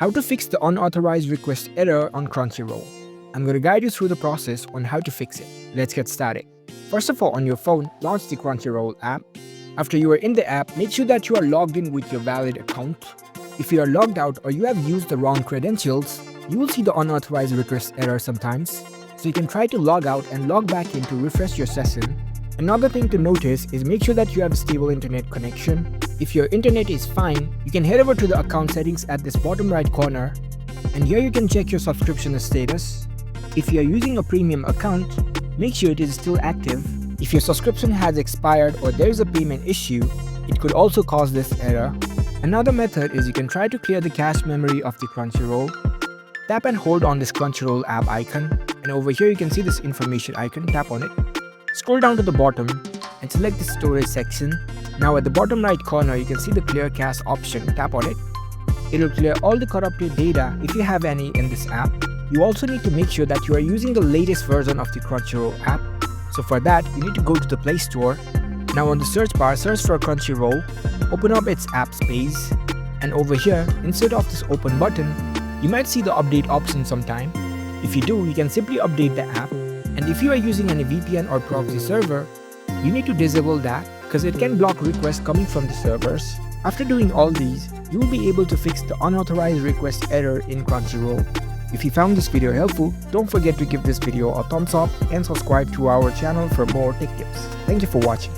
How to fix the unauthorized request error on Crunchyroll. I'm going to guide you through the process on how to fix it. Let's get started. First of all, on your phone, launch the Crunchyroll app. After you are in the app, make sure that you are logged in with your valid account. If you are logged out or you have used the wrong credentials, you will see the unauthorized request error sometimes. So you can try to log out and log back in to refresh your session. Another thing to notice is make sure that you have a stable internet connection. If your internet is fine, you can head over to the account settings at this bottom right corner, and here you can check your subscription status. If you are using a premium account, make sure it is still active. If your subscription has expired or there is a payment issue, it could also cause this error. Another method is you can try to clear the cache memory of the Crunchyroll. Tap and hold on this Crunchyroll app icon, and over here you can see this information icon. Tap on it. Scroll down to the bottom and select the storage section. Now at the bottom right corner you can see the clear cache option. Tap on it. It will clear all the corrupted data if you have any in this app. You also need to make sure that you are using the latest version of the Crunchyroll app. So for that, you need to go to the Play Store. Now on the search bar, search for Crunchyroll, open up its app space, and over here, instead of this open button, you might see the update option sometime. If you do, you can simply update the app. And if you are using any VPN or proxy server, you need to disable that because it can block requests coming from the servers. After doing all these, you will be able to fix the unauthorized request error in Crunchyroll. If you found this video helpful, don't forget to give this video a thumbs up and subscribe to our channel for more tech tips. Thank you for watching.